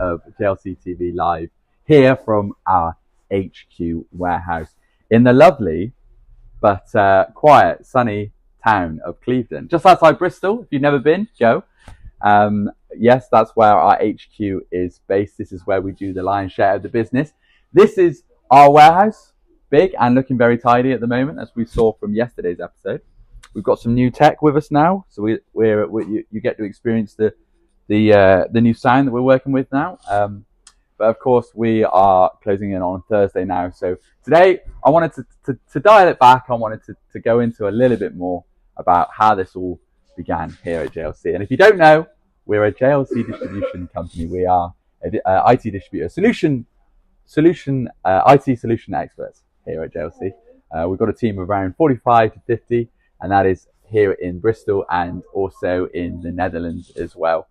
of JLC TV Live here from our HQ warehouse in the lovely but quiet, sunny town of Clevedon, just outside Bristol. If you've never been, go. Yes, that's where our HQ is based. This is where we do the lion's share of the business. This is our warehouse, big and looking very tidy at the moment, as we saw from yesterday's episode. We've got some new tech with us now, so you get to experience the new sound that we're working with now. But of course, we are closing in on Thursday now. So today, I wanted to dial it back. I wanted to go into a little bit more about how this all began here at JLC. And if you don't know, we're a JLC distribution company. We are a IT distributor, IT solution experts here at JLC. We've got a team of around 45 to 50, and that is here in Bristol and also in the Netherlands as well.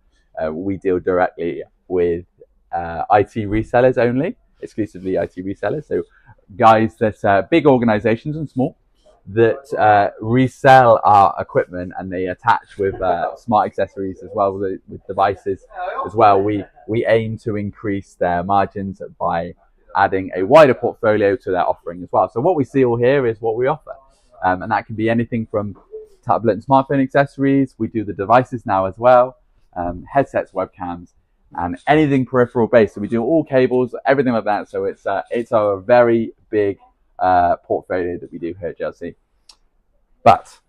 We deal directly with IT resellers only, exclusively IT resellers. So guys that big organizations and small that resell our equipment, and they attach with smart accessories as well, with devices as well. We aim to increase their margins by adding a wider portfolio to their offering as well. So what we see all here is what we offer, and that can be anything from tablet and smartphone accessories. We do the devices now as well, headsets, webcams, and anything peripheral based. So we do all cables, everything like that. So it's a very big portfolio that we do here at JLC. But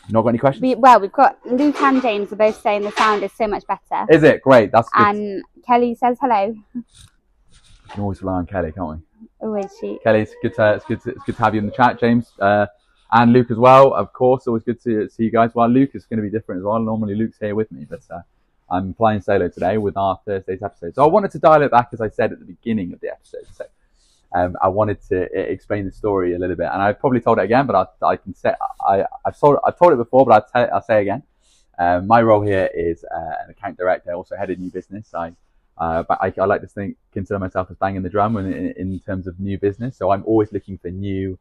you've not got any questions? We've got Luke and James are both saying the sound is so much better. Is it? Great, that's good. And Kelly says hello. We can always rely on Kelly, can't we? Oh, is she? Kelly, it's good to have you in the chat, James. And Luke as well, of course. Always good to see you guys. Well, Luke is going to be different as well. Normally Luke's here with me, but I'm flying solo today with our Thursday's episode. So I wanted to dial it back, as I said at the beginning of the episode. So I wanted to explain the story a little bit, and I've probably told it again, but I can say I've told it before, but I'll say it again. My role here is an account director. I also head a new business. But I like to consider myself as banging the drum in terms of new business. So I'm always looking for new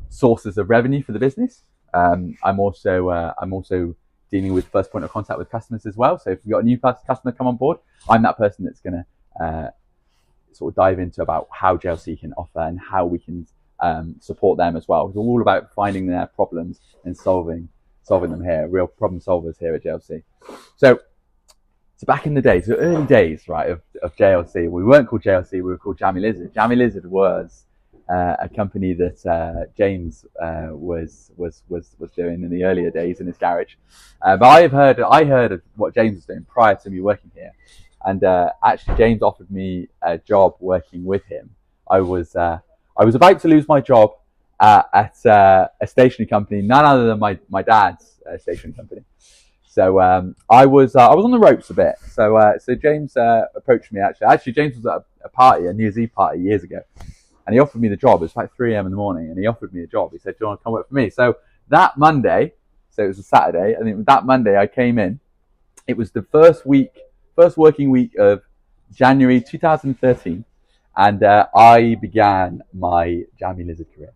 sources of revenue for the business. I'm also dealing with first point of contact with customers as well. So if we've got a new customer come on board, I'm that person that's going to sort of dive into about how JLC can offer and how we can support them as well. It's all about finding their problems and solving them here. Real problem solvers here at JLC. So back in the days, the early days, right, of JLC, we weren't called JLC, we were called Jammy Lizard. Jammy Lizard was a company that James was doing in the earlier days in his garage. But I heard of what James was doing prior to me working here, and actually James offered me a job working with him. I was about to lose my job at a stationery company, none other than my dad's stationery company. So I was on the ropes a bit. So James approached me actually. James was at a party, a New Year's Eve party years ago, and he offered me the job. It was like 3 a.m. in the morning, and he offered me a job. He said, "Do you want to come work for me?" So that Monday, so it was a Saturday, I think that Monday I came in. It was the first working week of January 2013, and I began my Jammy Lizard career.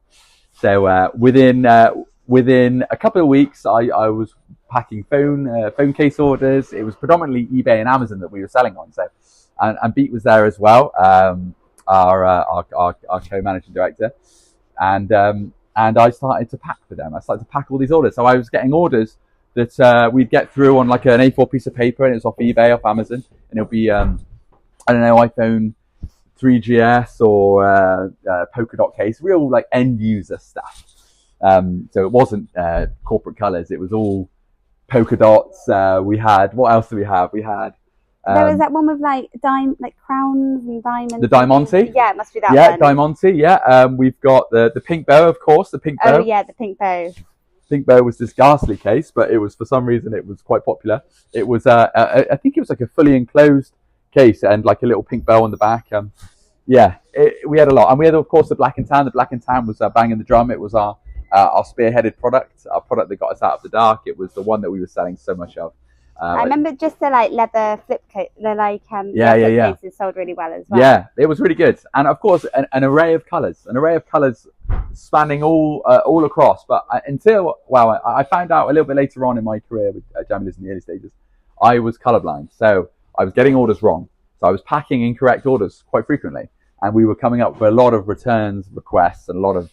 So within a couple of weeks, I was packing phone case orders. It was predominantly eBay and Amazon that we were selling on. So, and Beat was there as well, our co-managing director, and I started to pack for them. I started to pack all these orders. So I was getting orders that we'd get through on like an A4 piece of paper, and it was off eBay, off Amazon, and it'll be iPhone 3GS or polka dot case, real like end user stuff. So it wasn't corporate colours. It was all polka dots. We had, what else do we have? We had there was that one with like crowns and diamonds. The Diamante. Yeah, it must be that one. Yeah, Diamante. Yeah. We've got the pink bow, of course. The pink bow. Oh yeah, the pink bow. Pink bow was this ghastly case, but it was, for some reason, it was quite popular. It was I think it was like a fully enclosed case and like a little pink bow on the back. We had a lot, and we had, of course, the black and tan. The black and tan was banging the drum. It was our spearheaded product, our product that got us out of the dark. It was the one that we were selling so much of. I remember just the like leather flip coat, the cases sold really well as well. Yeah, it was really good, and of course an array of colours spanning all across. But I found out a little bit later on in my career with Jammy Lizard in the early stages, I was colourblind, so I was getting orders wrong. So I was packing incorrect orders quite frequently, and we were coming up with a lot of returns requests and a lot of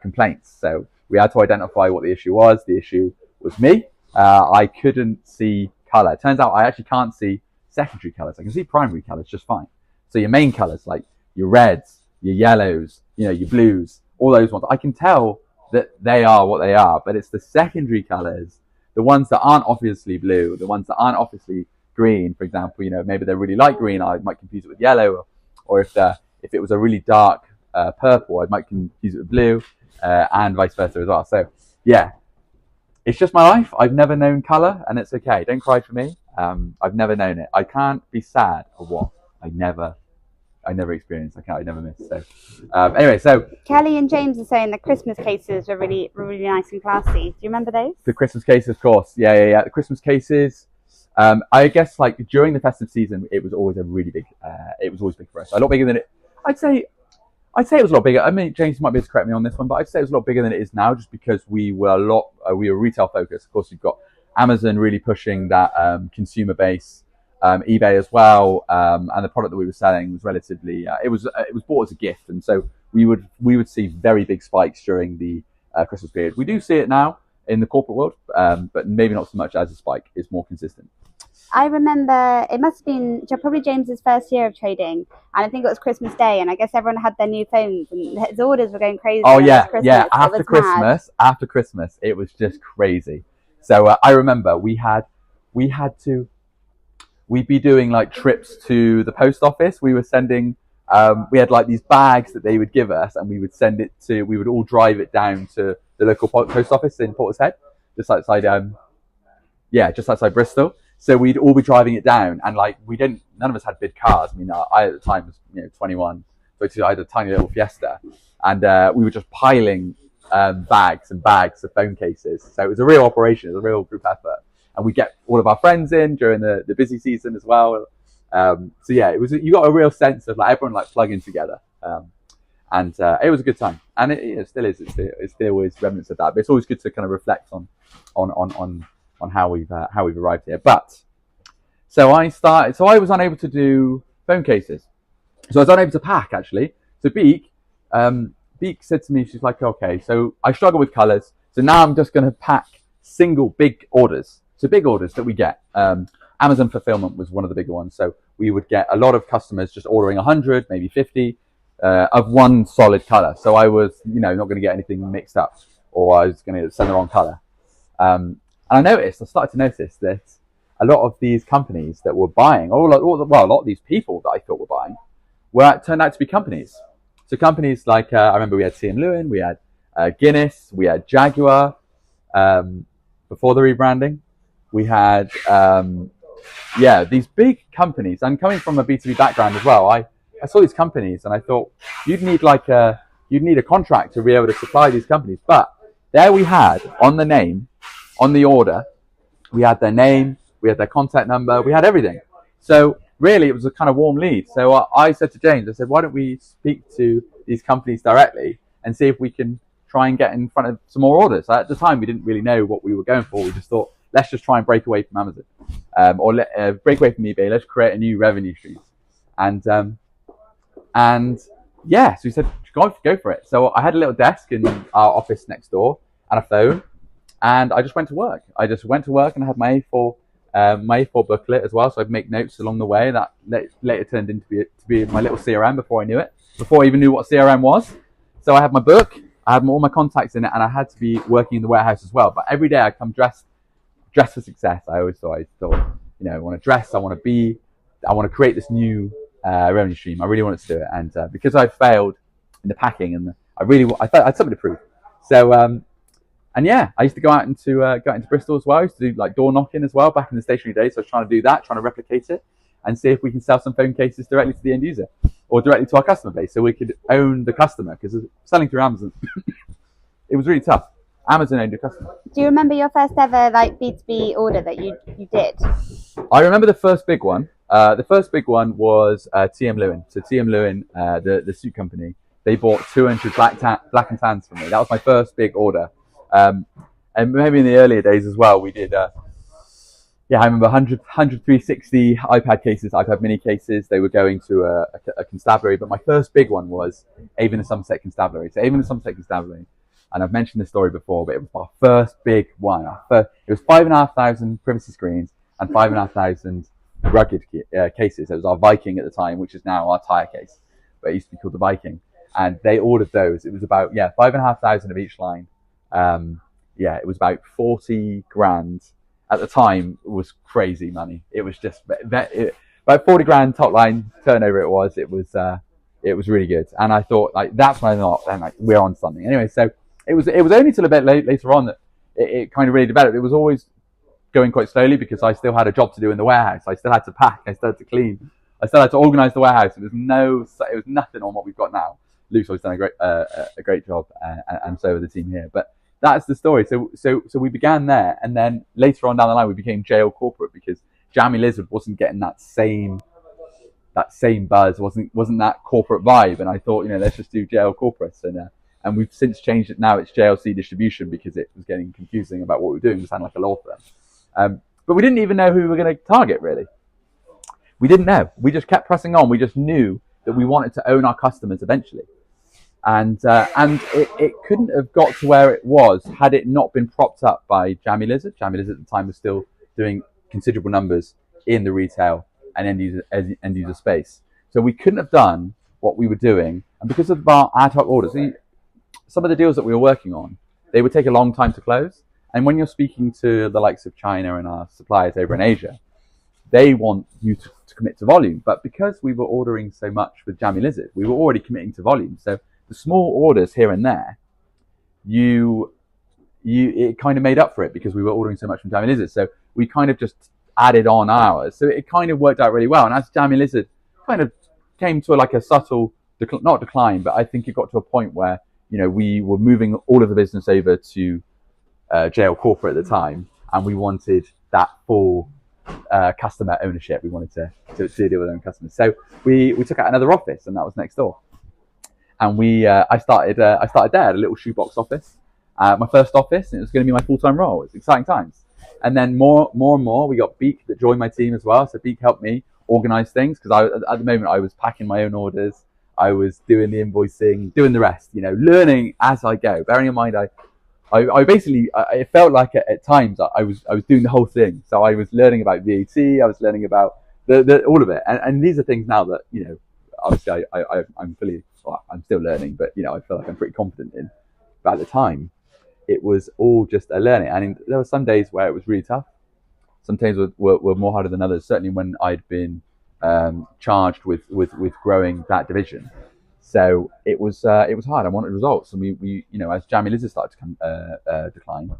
complaints. So we had to identify what the issue was. The issue was me. I couldn't see color. It turns out I actually can't see secondary colors. I can see primary colors just fine. So your main colors, like your reds, your yellows, you know, your blues, all those ones, I can tell that they are what they are, but it's the secondary colors, the ones that aren't obviously blue, the ones that aren't obviously green, for example, you know, maybe they're really light green, I might confuse it with yellow, or if it was a really dark purple, I might confuse it with blue, and vice versa as well. So yeah, it's just my life. I've never known color, and it's okay. Don't cry for me. I've never known it. I can't be sad for what I never experienced. I never miss. So anyway, so Kelly and James are saying the Christmas cases were really nice and classy. Do you remember those? The Christmas cases, of course. Yeah. The Christmas cases. I guess like during the festive season, it was always a really big. It was always big for us. A lot bigger than it. I'd say it was a lot bigger. I mean, James might be able to correct me on this one, but I'd say it was a lot bigger than it is now, just because we were retail focused. Of course, you've got Amazon really pushing that consumer base, eBay as well, and the product that we were selling was relatively. It was bought as a gift, and so we would see very big spikes during the Christmas period. We do see it now in the corporate world, but maybe not so much as a spike. It's more consistent. I remember it must have been probably James's first year of trading, and I think it was Christmas Day, and I guess everyone had their new phones, and his orders were going crazy. Oh yeah. After Christmas, it was just crazy. So I remember we'd be doing like trips to the post office. We were sending, we had like these bags that they would give us, and we would all drive it down to the local post office in Portishead, just outside Bristol. So we'd all be driving it down, and like none of us had big cars. I mean, I at the time was 21, so I had a tiny little Fiesta, and we were just piling bags and bags of phone cases. So it was a real operation, it was a real group effort, and we get all of our friends in during the busy season as well. So yeah, you got a real sense of like everyone like plugging together, and it was a good time, and it still is. It's still always remnants of that, but it's always good to kind of reflect on how we've arrived here. But so I was unable to do phone cases, so I was unable to pack actually. So Beak said to me, she's like, okay, so I struggle with colors, so now I'm just going to pack single big orders. So big orders that we get. Amazon fulfillment was one of the bigger ones. So we would get a lot of customers just ordering 100, maybe 50 of one solid color. So I was, not going to get anything mixed up, or I was going to send the wrong color. And I started to notice that a lot of these companies that were buying, a lot of these people that I thought were buying, turned out to be companies. So companies like, I remember we had TM Lewin, we had Guinness, we had Jaguar, before the rebranding. We had, these big companies. And coming from a B2B background as well, I saw these companies and I thought you'd need a contract to be able to supply these companies. But there we had on the name, on the order, we had their name, we had their contact number, we had everything. So really, it was a kind of warm lead. So I said to James, I said, why don't we speak to these companies directly and see if we can try and get in front of some more orders. At the time, we didn't really know what we were going for. We just thought, let's just try and break away from Amazon, or break away from eBay. Let's create a new revenue stream. So we said, go for it. So I had a little desk in our office next door and a phone, and I just went to work. And I had my A4 booklet as well, so I'd make notes along the way. That later turned into to be my little CRM before I knew it, before I even knew what CRM was. So I had my book, I had all my contacts in it, and I had to be working in the warehouse as well. But every day I come dressed for success. I thought, I want to dress, I want to create this new revenue stream. I really wanted to do it, and because I failed in the packing, and I thought I had something to prove. So I used to go out into Bristol as well. I used to do like door knocking as well back in the stationery days. So I was trying to do that, trying to replicate it, and see if we can sell some phone cases directly to the end user or directly to our customer base, so we could own the customer. Because selling through Amazon, it was really tough. Amazon owned the customer. Do you remember your first ever B2B order that you did? I remember the first big one. The first big one was TM Lewin. So TM Lewin, the suit company, they bought 200 black and tans from me. That was my first big order. And maybe in the earlier days as well, we did Yeah, I remember 360 iPad cases, iPad mini cases. They were going to a constabulary, but my first big one was Avon and Somerset Constabulary. So Avon and Somerset Constabulary, and I've mentioned this story before, but it was our first big one. It was 5,500 privacy screens and 5,500 rugged cases. It was our Viking at the time, which is now our tyre case, but it used to be called the Viking. And they ordered those. It was about 5,500 of each line. It was about 40 grand. At the time, it was crazy money. It was just about 40 grand top line turnover. It was really good. And I thought, like, that's when I thought, then, like, we're on something. Anyway, so it was only till a bit later on that it kind of really developed. It was always going quite slowly because I still had a job to do in the warehouse. I still had to pack. I still had to clean. I still had to organise the warehouse. It was nothing on what we've got now. Luke's always done a great job, and so have the team here. But that's the story. So we began there, and then later on down the line, we became JL Corporate because Jammy Lizard wasn't getting that same buzz, wasn't that corporate vibe. And I thought, let's just do JL Corporate, and we've since changed it. Now it's JLC Distribution because it was getting confusing about what we were doing. We sounded like a law firm, but we didn't even know who we were going to target. Really, we didn't know. We just kept pressing on. We just knew that we wanted to own our customers eventually. And it couldn't have got to where it was had it not been propped up by Jammy Lizard. Jammy Lizard at the time was still doing considerable numbers in the retail and end user space. So we couldn't have done what we were doing. And because of our ad hoc orders, some of the deals that we were working on, they would take a long time to close. And when you're speaking to the likes of China and our suppliers over in Asia, they want you to commit to volume. But because we were ordering so much with Jammy Lizard, we were already committing to volume. So the small orders here and there, it kind of made up for it because we were ordering so much from Jammy Lizard. So we kind of just added on hours. So it kind of worked out really well. And as Jammy Lizard kind of came to a subtle, not decline, but I think it got to a point where, we were moving all of the business over to JL Corporate at the time. And we wanted that full customer ownership. We wanted to deal with our own customers. So we took out another office, and that was next door. And I started there at a little shoebox office, my first office, and it was going to be my full-time role. It's exciting times. And then more and more, we got Beak that joined my team as well. So Beak helped me organise things because at the moment I was packing my own orders, I was doing the invoicing, doing the rest, learning as I go. Bearing in mind, I basically, it felt like at times I was doing the whole thing. So I was learning about VAT, I was learning about the all of it, and these are things now that obviously I'm still learning, but I feel like I'm pretty confident in. But at the time, it was all just a learning. And there were some days where it was really tough. Some days were more harder than others. Certainly when I'd been charged with growing that division. So it was hard. I wanted results, and we as Jammy Lizard started to decline,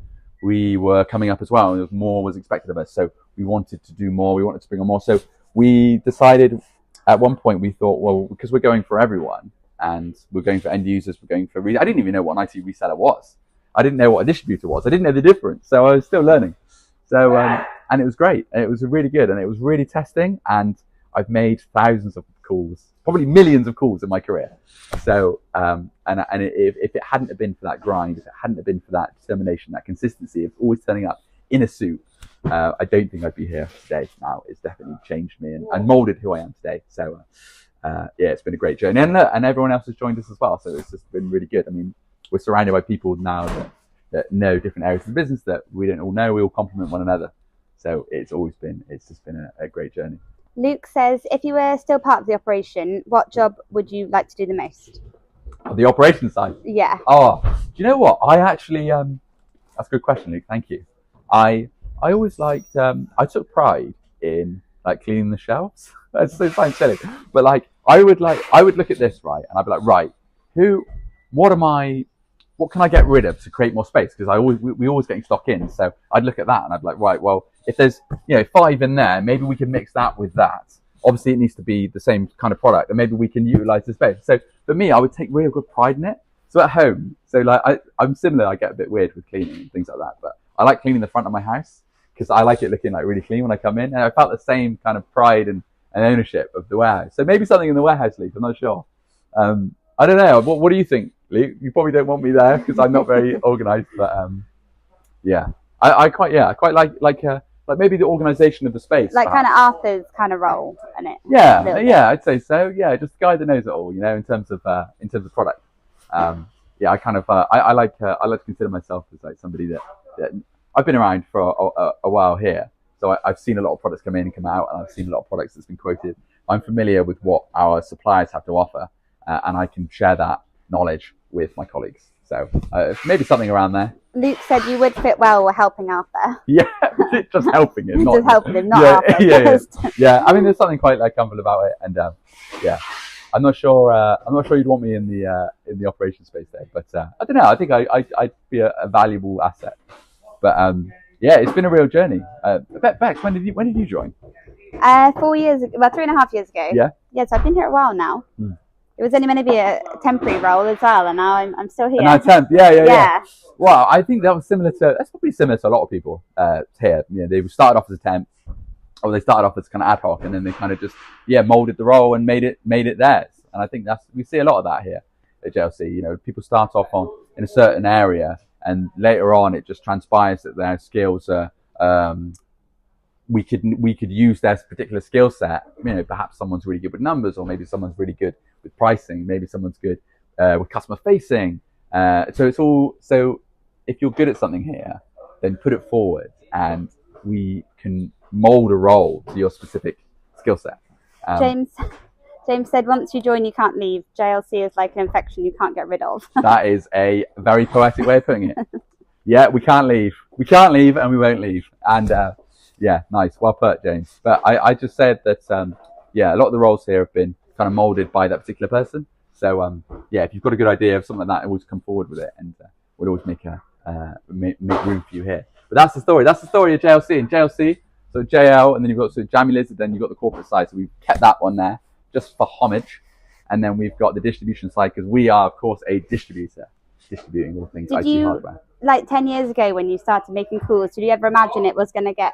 we were coming up as well, and more was expected of us. So we wanted to do more. We wanted to bring on more. So we decided at one point, we thought, well, because we're going for everyone. And we're going for end users, we're going for I didn't even know what an IT reseller was. I didn't know what a distributor was. I didn't know the difference. So I was still learning. So, and it was great. And it was really good. And it was really testing. And I've made thousands of calls, probably millions of calls in my career. So, if it hadn't have been for that grind, if it hadn't have been for that determination, that consistency of always turning up in a suit, I don't think I'd be here today. Now it's definitely changed me and molded who I am today. So, it's been a great journey, and everyone else has joined us as well. So it's just been really good. I mean, we're surrounded by people now that know different areas of the business that we don't all know. We all complement one another. So it's just been a great journey. Luke says, if you were still part of the operation, what job would you like to do the most? The operation side? Yeah. Oh, do you know what? I actually, that's a good question, Luke. Thank you. I always liked, I took pride in cleaning the shelves. It sounds silly, but I would look at this, right, and I'd be like, right, what can I get rid of to create more space? Because we always getting stock in, so I'd look at that and I'd be like, right, well, if there's 5 in there, maybe we can mix that with that. Obviously, it needs to be the same kind of product, and maybe we can utilize the space. So for me, I would take real good pride in it. So at home, I'm similar. I get a bit weird with cleaning and things like that, but I like cleaning the front of my house because I like it looking really clean when I come in, and I felt the same kind of pride and ownership of the warehouse. So maybe something in the warehouse, Luke. I'm not sure. I don't know. What do you think, Luke? You probably don't want me there because I'm not very organised. But I quite like like maybe the organisation of the space, like perhaps. kind of Arthur's kind of role in it. Yeah, I'd say so. Yeah, just the guy that knows it all, in terms of product. Yeah, I kind of I like to consider myself as like somebody that I've been around for a while here, so I've seen a lot of products come in and come out, and I've seen a lot of products that's been quoted. I'm familiar with what our suppliers have to offer, and I can share that knowledge with my colleagues. So maybe something around there. Luke said you would fit well with helping Arthur. Yeah, just helping him, not just helping him, not Arthur. Yeah. I mean, there's something quite like comfortable about it, and yeah. I'm not sure you'd want me in the operations space there, but I don't know. I think I'd be a valuable asset. But yeah, it's been a real journey. Bex, when did you join? 4 years ago, well, 3.5 years ago. Yeah. Yeah, so I've been here a while now. It was only meant to be a temporary role as well, and now I'm still here. And now temp, yeah. Well, I think that's probably similar to a lot of people here. They started off as a temp, or they started off as kind of ad hoc, and then they kind of just molded the role and made it theirs. And I think we see a lot of that here at JLC. People start off in a certain area, and later on it just transpires that their skills are we could use their particular skill set. Perhaps someone's really good with numbers, or maybe someone's really good with pricing, maybe someone's good with customer facing. So if you're good at something here, then put it forward, and we can mold a role to your specific skill set. James said, once you join, you can't leave. JLC is like an infection you can't get rid of. That is a very poetic way of putting it. Yeah, we can't leave, and we won't leave. And yeah, nice, well put, James. But I just said that a lot of the roles here have been kind of molded by that particular person. So yeah, if you've got a good idea of something like that, always come forward with it, and we'll always make room for you here. But that's the story. That's the story of JLC. And JLC, so JL, and then you've got Jammy Liz, and then you've got the corporate side. So we've kept that one there just for homage. And then we've got the distribution side, because we are, of course, a distributor, distributing all things IT hardware. Like 10 years ago when you started making calls, did you ever imagine it was going to get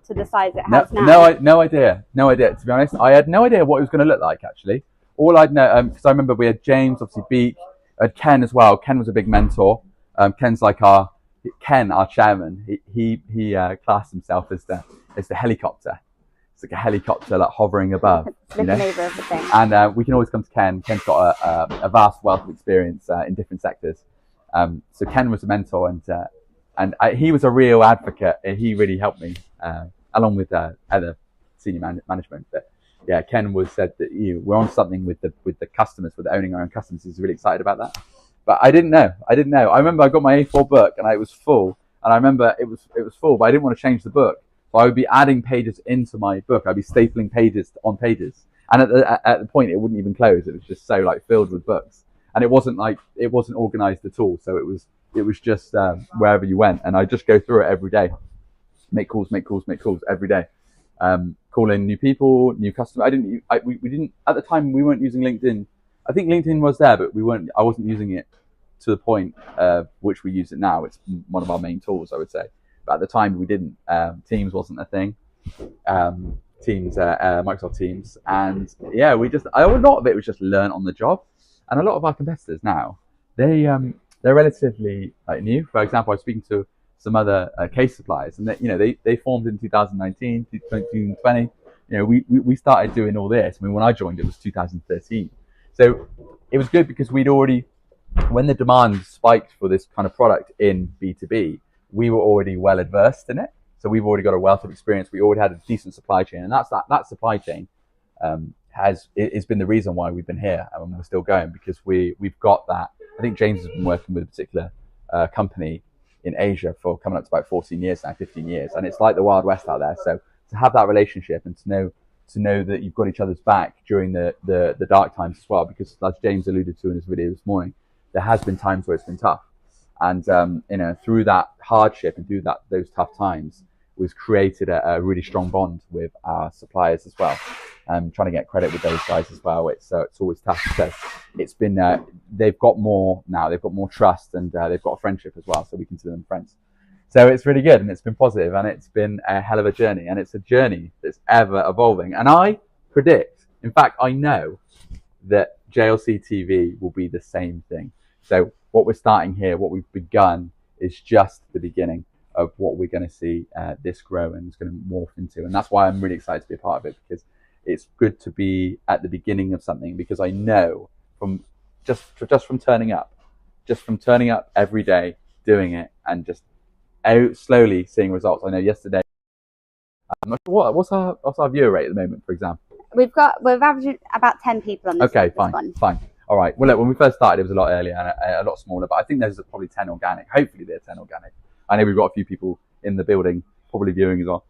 to the size it has now? No idea. To be honest, I had no idea what it was going to look like, actually. All I'd know, because I remember we had James, obviously Beak, had Ken as well. Ken was a big mentor. Ken's like our chairman. He classed himself as the helicopter. It's like a helicopter like hovering above, over everything. And we can always come to Ken. Ken's got a vast wealth of experience in different sectors. So Ken was a mentor, and he was a real advocate. He really helped me, along with other senior management. But yeah, Ken said that we're on something with the customers, with owning our own customers. He's really excited about that. But I didn't know. I remember I got my A4 book, and it was full. And I remember it was full, but I didn't want to change the book. So I would be adding pages into my book. I'd be stapling pages on pages. And at the point, it wouldn't even close. It was just so filled with books. And it wasn't organized at all. So it was just wherever you went. And I just go through it every day. Make calls every day. Call in new people, new customers. We didn't, at the time, we weren't using LinkedIn. I think LinkedIn was there, but I wasn't using it to the point which we use it now. It's one of our main tools, I would say. But at the time, we didn't. Teams wasn't a thing. Microsoft Teams. And yeah, a lot of it was just learn on the job. And a lot of our competitors now, they're relatively new. For example, I was speaking to some other case suppliers, and they formed in 2019, 2020. We started doing all this. I mean, when I joined, it was 2013. So it was good because we'd already, when the demand spiked for this kind of product in B2B, we were already well adversed in it. So we've already got a wealth of experience. We already had a decent supply chain, and that supply chain has been the reason why we've been here and we're still going, because we've got that. I think James has been working with a particular company in Asia for coming up to about 14 years now, 15 years, and it's like the Wild West out there. So to have that relationship and to know that you've got each other's back during the dark times as well, because as James alluded to in his video this morning, there has been times where it's been tough, and through that hardship and through those tough times, we've created a really strong bond with our suppliers as well. Trying to get credit with those guys as well. It's always tough. So it's been they've got more now. They've got more trust, and they've got a friendship as well. So we consider them friends. So it's really good, and it's been positive, and it's been a hell of a journey, and it's a journey that's ever evolving. And I predict, in fact, I know that JLC TV will be the same thing. So what we're starting here, what we've begun, is just the beginning of what we're going to see this grow and it's going to morph into. And that's why I'm really excited to be a part of it, because it's good to be at the beginning of something, because I know from just from turning up every day, doing it, and just out slowly seeing results. I know yesterday, I'm not sure what's our viewer rate at the moment, for example. We're averaging about 10 people on this. Okay, this one. fine. All right. Well, look, when we first started, it was a lot earlier and a lot smaller, but I think there's probably 10 organic. Hopefully, there's 10 organic. I know we've got a few people in the building, probably viewing as well.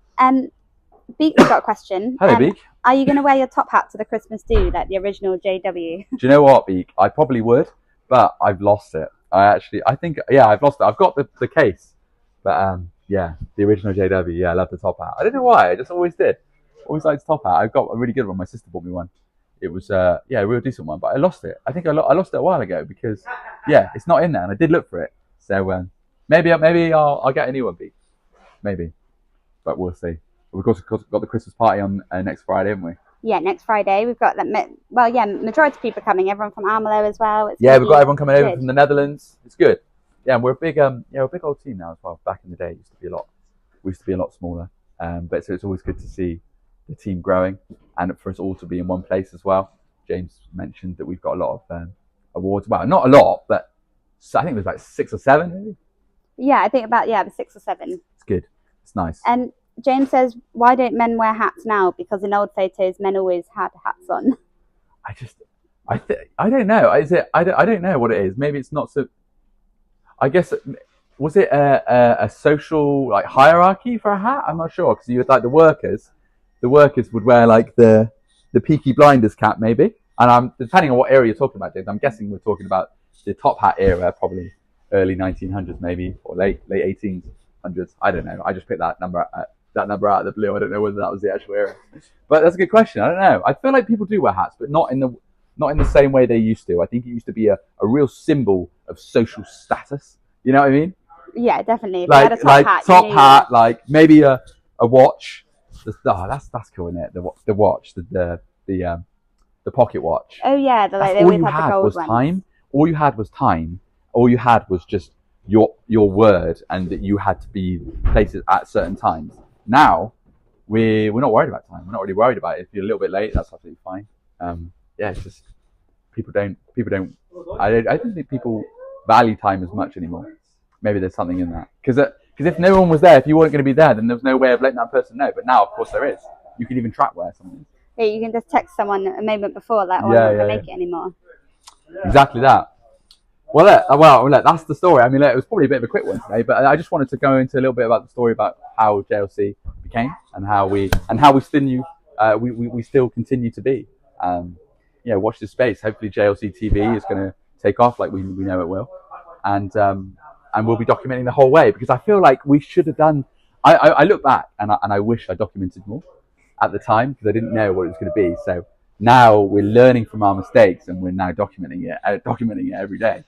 Beak's got a question. Hello, Beak. Are you going to wear your top hat to the Christmas do, like the original JW? Do you know what, Beak? I probably would, but I've lost it. I've lost it. I've got the case, but yeah, the original JW. Yeah, I love the top hat. I don't know why. I just always did. Always liked the top hat. I've got a really good one. My sister bought me one. It was a real decent one, but I lost it. I think I lost it a while ago because it's not in there, and I did look for it. So maybe I'll get a new one, Beak. Maybe, but we'll see. We've also got the Christmas party on next Friday, haven't we? Yeah, next Friday. We've got majority of people are coming. Everyone from Almelo as well. We've got everyone coming over from the Netherlands. It's good. Yeah, and we're a big old team now as well. Back in the day, we used to be a lot smaller. But so it's always good to see the team growing, and for us all to be in one place as well. James mentioned that we've got a lot of awards. Well, not a lot, but I think it was like 6 or 7, maybe. Yeah, I think about 6 or 7. It's good. It's nice. And James says, why don't men wear hats now? Because in old photos, men always had hats on. I don't know. I don't know what it is. Maybe it's not so. I guess, was it a social like hierarchy for a hat? I'm not sure, because you had like the workers would wear like the Peaky Blinders cap maybe. And depending on what era you're talking about, James, I'm guessing we're talking about the top hat era, probably early 1900s maybe, or late 1800s. I don't know. I just picked that number out of the blue. I don't know whether that was the actual era. But that's a good question. I don't know. I feel like people do wear hats, but not in the same way they used to. I think it used to be a real symbol of social status. You know what I mean? Yeah, definitely. Like top hat, like maybe a watch. That's cool, isn't it? The watch, the pocket watch. Oh yeah, they always had the gold one. Time. All you had was time. All you had was just your word, and that you had to be places at certain times. Now we're not worried about time. We're not really worried about it. If you're a little bit late, that's absolutely fine. It's just people don't. I don't think people value time as much anymore. Maybe there's something in that, because if no one was there, if you weren't going to be there, then there was no way of letting that person know. But now, of course, there is. You can even track where someone is. Yeah, you can just text someone a moment before, like, I'm not going to make it anymore. Exactly that. Well, that's the story. I mean, it was probably a bit of a quick one today, but I just wanted to go into a little bit about the story about how JLC became and how we still continue to be. Watch this space. Hopefully, JLC TV is going to take off like we know it will, and we'll be documenting the whole way, because I feel like we should have done. I look back and I wish I documented more at the time, because I didn't know what it was going to be. So now we're learning from our mistakes, and we're now documenting it every day.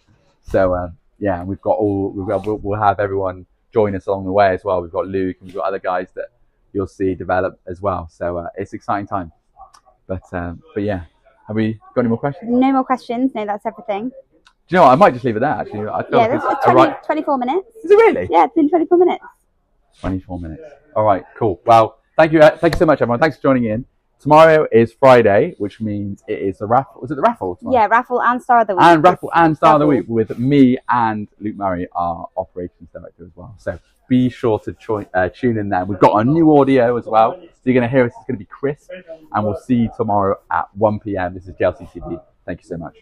So we'll have everyone join us along the way as well. We've got Luke and we've got other guys that you'll see develop as well. So it's an exciting time. But yeah, have we got any more questions? No more questions. No, that's everything. Do you know what? I might just leave it there, actually. I feel like it's 24 minutes. Is it really? Yeah, it's been 24 minutes. 24 minutes. All right, cool. Well, thank you so much, everyone. Thanks for joining in. Tomorrow is Friday, which means it is the raffle. Was it the raffle tomorrow? Yeah, raffle and Star of the Week. And raffle and Star of the Week with me and Luke Murray, our operations director as well. So be sure to tune in there. We've got a new audio as well. So you're going to hear us. It's going to be crisp. And we'll see you tomorrow at 1 p.m. This is JLC TV. Thank you so much.